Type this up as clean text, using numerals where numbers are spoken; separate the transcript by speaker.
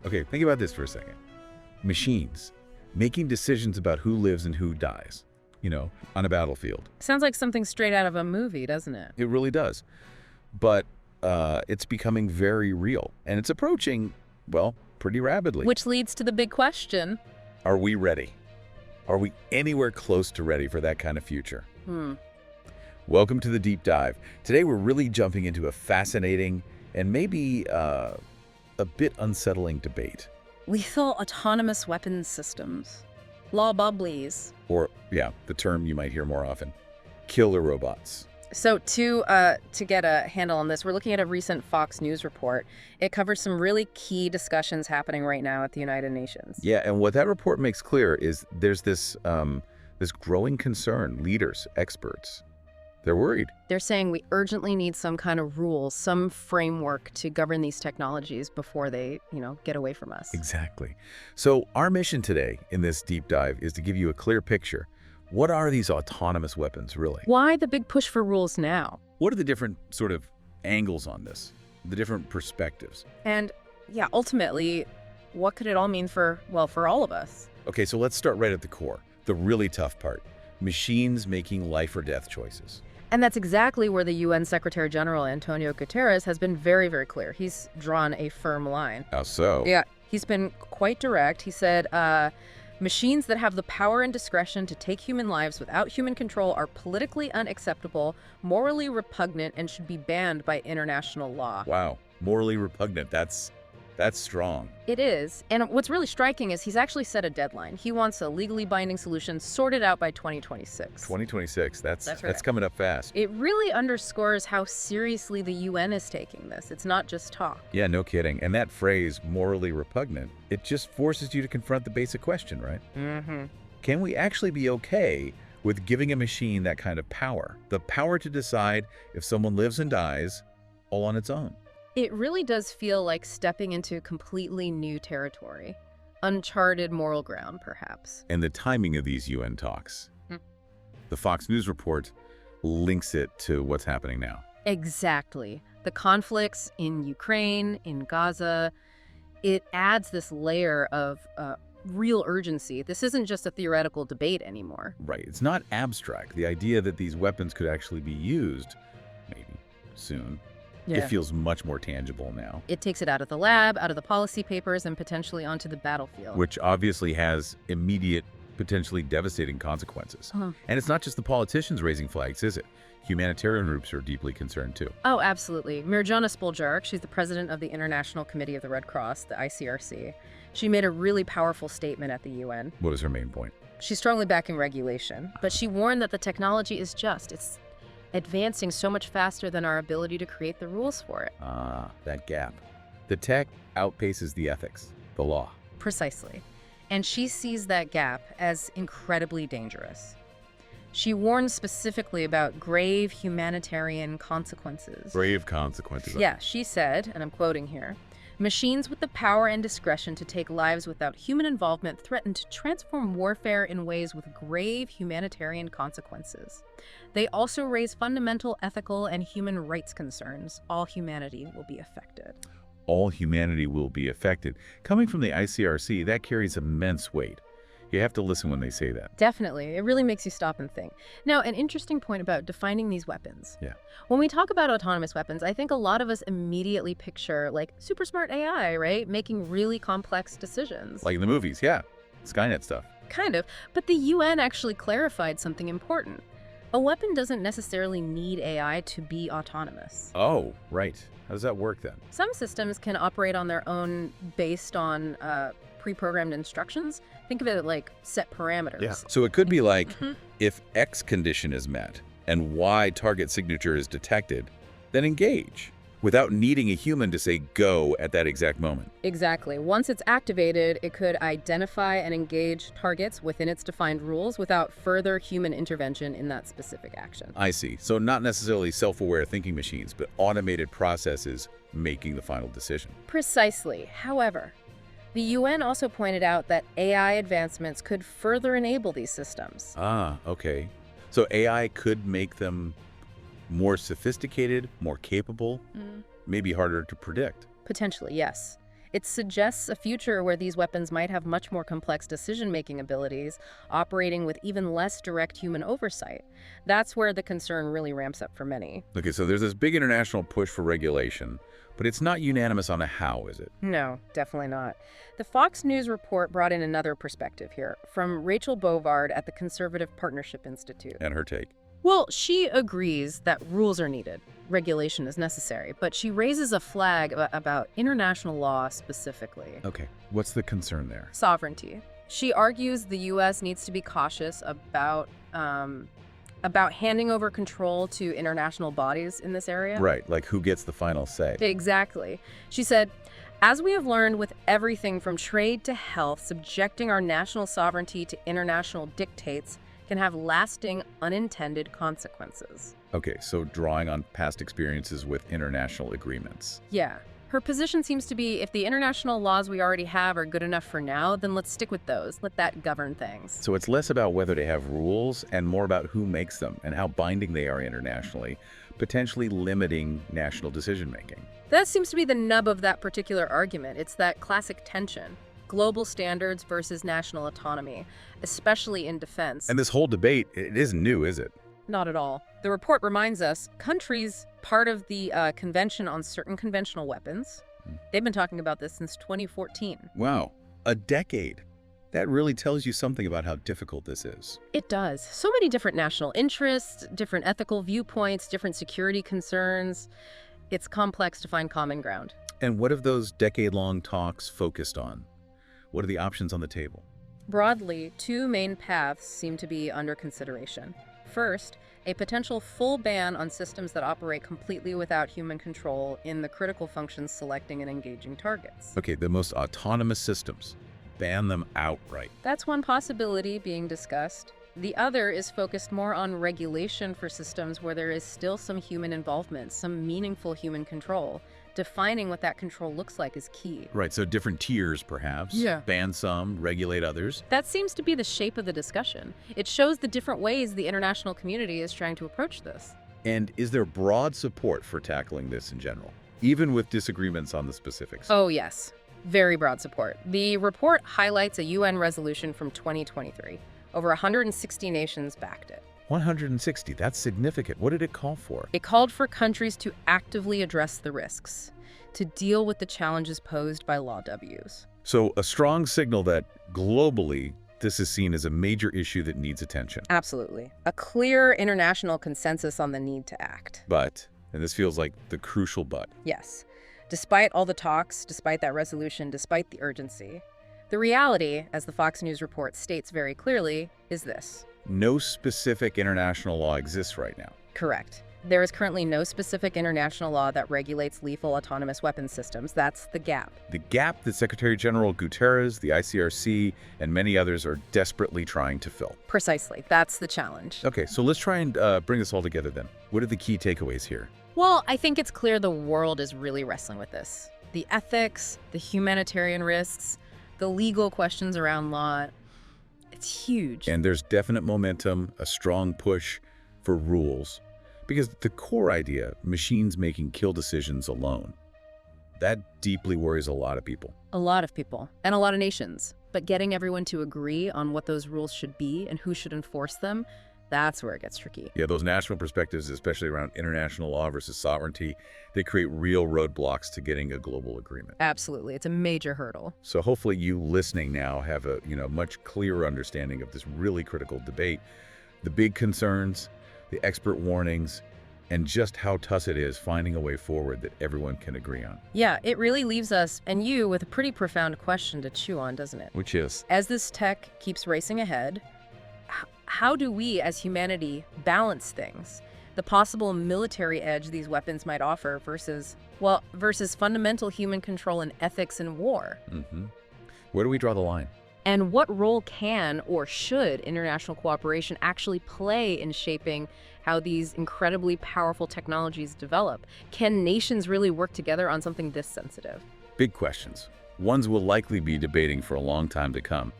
Speaker 1: Okay, think about this for a second. Machines making decisions about who lives and who dies, on a battlefield.
Speaker 2: Sounds like something straight out of a movie, doesn't it?
Speaker 1: It really does. But it's becoming very real, and it's approaching, well, pretty rapidly.
Speaker 2: Which leads to the big question.
Speaker 1: Are we ready? Are we anywhere close to ready for that kind of future? Welcome to the Deep Dive. Today we're really jumping into a fascinating and maybe a bit unsettling debate.
Speaker 2: Lethal autonomous weapons systems. Law bubblies.
Speaker 1: Or, yeah, the term you might hear more often, killer robots.
Speaker 2: So to get a handle on this, we're looking at a recent Fox News report. It covers some really key discussions happening right now at the United Nations.
Speaker 1: Yeah, and what that report makes clear is there's this growing concern. Leaders, experts, they're worried.
Speaker 2: They're saying we urgently need some kind of rules, some framework to govern these technologies before they, get away from us.
Speaker 1: Exactly. So our mission today in this deep dive is to give you a clear picture. What are these autonomous weapons, really?
Speaker 2: Why the big push for rules now?
Speaker 1: What are the different sort of angles on this? The different perspectives?
Speaker 2: And, yeah, ultimately, what could it all mean for all of us?
Speaker 1: Okay, so let's start right at the core, the really tough part. Machines making life or death choices.
Speaker 2: And that's exactly where the UN Secretary General, Antonio Guterres, has been very, very clear. He's drawn a firm line.
Speaker 1: How so?
Speaker 2: Yeah, he's been quite direct. He said, machines that have the power and discretion to take human lives without human control are politically unacceptable, morally repugnant, and should be banned by international law.
Speaker 1: Wow, morally repugnant. That's strong.
Speaker 2: It is. And what's really striking is he's actually set a deadline. He wants a legally binding solution sorted out by 2026.
Speaker 1: 2026, that's
Speaker 2: right.
Speaker 1: That's coming up fast.
Speaker 2: It really underscores how seriously the UN is taking this. It's not just talk.
Speaker 1: Yeah, no kidding. And that phrase, morally repugnant, it just forces you to confront the basic question, right? Can we actually be okay with giving a machine that kind of power? The power to decide if someone lives and dies all on its own.
Speaker 2: It really does feel like stepping into completely new territory. Uncharted moral ground, perhaps.
Speaker 1: And the timing of these UN talks. The Fox News report links it to what's happening now.
Speaker 2: Exactly. The conflicts in Ukraine, in Gaza, it adds this layer of real urgency. This isn't just a theoretical debate anymore.
Speaker 1: Right. It's not abstract. The idea that these weapons could actually be used, maybe soon,
Speaker 2: Yeah.
Speaker 1: It feels much more tangible now.
Speaker 2: It takes it out of the lab, out of the policy papers, and potentially onto the battlefield.
Speaker 1: Which obviously has immediate, potentially devastating consequences. And it's not just the politicians raising flags, is it? Humanitarian groups are deeply concerned too.
Speaker 2: Oh, absolutely. Mirjana Spoljarek, she's the president of the International Committee of the Red Cross, the ICRC. She made a really powerful statement at the UN.
Speaker 1: What is her main point?
Speaker 2: She's strongly backing regulation, but she warned that the technology is it's advancing so much faster than our ability to create the rules for it.
Speaker 1: Ah, that gap. The tech outpaces the ethics, the law.
Speaker 2: Precisely. And she sees that gap as incredibly dangerous. She warns specifically about grave humanitarian consequences.
Speaker 1: Grave consequences.
Speaker 2: Yeah, she said, and I'm quoting here, "Machines with the power and discretion to take lives without human involvement threaten to transform warfare in ways with grave humanitarian consequences. They also raise fundamental ethical and human rights concerns. All humanity will be affected."
Speaker 1: All humanity will be affected. Coming from the ICRC, that carries immense weight. You have to listen when they say that.
Speaker 2: Definitely. It really makes you stop and think. Now, an interesting point about defining these weapons.
Speaker 1: Yeah.
Speaker 2: When we talk about autonomous weapons, I think a lot of us immediately picture, like, super smart AI, right? Making really complex decisions.
Speaker 1: Like in the movies, yeah. Skynet stuff.
Speaker 2: Kind of. But the UN actually clarified something important. A weapon doesn't necessarily need AI to be autonomous.
Speaker 1: Oh, right. How does that work then?
Speaker 2: Some systems can operate on their own based on pre-programmed instructions. Think of it like set parameters.
Speaker 1: Yeah. So it could be like, if X condition is met and Y target signature is detected, then engage, without needing a human to say go at that exact moment.
Speaker 2: Exactly. Once it's activated, it could identify and engage targets within its defined rules without further human intervention in that specific action.
Speaker 1: I see. So not necessarily self-aware thinking machines, but automated processes making the final decision.
Speaker 2: Precisely. However, the UN also pointed out that AI advancements could further enable these systems.
Speaker 1: Ah, okay. So AI could make them more sophisticated, more capable, maybe harder to predict.
Speaker 2: Potentially, yes. It suggests a future where these weapons might have much more complex decision-making abilities, operating with even less direct human oversight. That's where the concern really ramps up for many.
Speaker 1: Okay, so there's this big international push for regulation, but it's not unanimous on a how, is it?
Speaker 2: No, definitely not. The Fox News report brought in another perspective here, from Rachel Bovard at the Conservative Partnership Institute.
Speaker 1: And her take.
Speaker 2: Well, she agrees that rules are needed, regulation is necessary, but she raises a flag about international law specifically.
Speaker 1: Okay, what's the concern there?
Speaker 2: Sovereignty. She argues the U.S. needs to be cautious about handing over control to international bodies in this area.
Speaker 1: Right, like who gets the final say?
Speaker 2: Exactly. She said, as we have learned with everything from trade to health, subjecting our national sovereignty to international dictates can have lasting unintended consequences.
Speaker 1: Okay, so drawing on past experiences with international agreements.
Speaker 2: Yeah. Her position seems to be if the international laws we already have are good enough for now, then let's stick with those. Let that govern things.
Speaker 1: So it's less about whether they have rules and more about who makes them and how binding they are internationally, potentially limiting national decision-making.
Speaker 2: That seems to be the nub of that particular argument. It's that classic tension. Global standards versus national autonomy, especially in defense.
Speaker 1: And this whole debate, it isn't new, is it?
Speaker 2: Not at all. The report reminds us countries part of the Convention on Certain Conventional Weapons, they've been talking about this since 2014.
Speaker 1: Wow, a decade. That really tells you something about how difficult this is.
Speaker 2: It does. So many different national interests, different ethical viewpoints, different security concerns. It's complex to find common ground.
Speaker 1: And what have those decade-long talks focused on? What are the options on the table?
Speaker 2: Broadly, two main paths seem to be under consideration. First, a potential full ban on systems that operate completely without human control in the critical functions selecting and engaging targets.
Speaker 1: Okay, the most autonomous systems. Ban them outright.
Speaker 2: That's one possibility being discussed. The other is focused more on regulation for systems where there is still some human involvement, some meaningful human control. Defining what that control looks like is key.
Speaker 1: Right, so different tiers, perhaps.
Speaker 2: Yeah.
Speaker 1: Ban some, regulate others.
Speaker 2: That seems to be the shape of the discussion. It shows the different ways the international community is trying to approach this.
Speaker 1: And is there broad support for tackling this in general, even with disagreements on the specifics?
Speaker 2: Oh, yes. Very broad support. The report highlights a UN resolution from 2023. Over 160 nations backed it.
Speaker 1: 160, that's significant. What did it call for?
Speaker 2: It called for countries to actively address the risks, to deal with the challenges posed by law Ws.
Speaker 1: So a strong signal that globally this is seen as a major issue that needs attention.
Speaker 2: Absolutely. A clear international consensus on the need to act.
Speaker 1: But, and this feels like the crucial but.
Speaker 2: Yes. Despite all the talks, despite that resolution, despite the urgency, the reality, as the Fox News report states very clearly, is this.
Speaker 1: No specific international law exists right now.
Speaker 2: Correct. There is currently no specific international law that regulates lethal autonomous weapons systems. That's the gap.
Speaker 1: The gap that Secretary General Guterres, the ICRC, and many others are desperately trying to fill.
Speaker 2: Precisely. That's the challenge.
Speaker 1: Okay, so let's try and bring this all together then. What are the key takeaways here?
Speaker 2: Well, I think it's clear the world is really wrestling with this. The ethics, the humanitarian risks, the legal questions around law. It's huge.
Speaker 1: And there's definite momentum, a strong push for rules. Because the core idea, machines making kill decisions alone, that deeply worries a lot of people.
Speaker 2: A lot of people, and a lot of nations. But getting everyone to agree on what those rules should be and who should enforce them, that's where it gets tricky.
Speaker 1: Yeah, those national perspectives, especially around international law versus sovereignty, they create real roadblocks to getting a global agreement.
Speaker 2: Absolutely. It's a major hurdle.
Speaker 1: So hopefully you listening now have a much clearer understanding of this really critical debate, the big concerns, the expert warnings, and just how tough it is finding a way forward that everyone can agree on.
Speaker 2: Yeah, it really leaves us and you with a pretty profound question to chew on, doesn't it?
Speaker 1: Which is?
Speaker 2: As this tech keeps racing ahead, how do we as humanity balance things? The possible military edge these weapons might offer versus fundamental human control and ethics in war.
Speaker 1: Where do we draw the line?
Speaker 2: And what role can or should international cooperation actually play in shaping how these incredibly powerful technologies develop? Can nations really work together on something this sensitive?
Speaker 1: Big questions. Ones we'll likely be debating for a long time to come.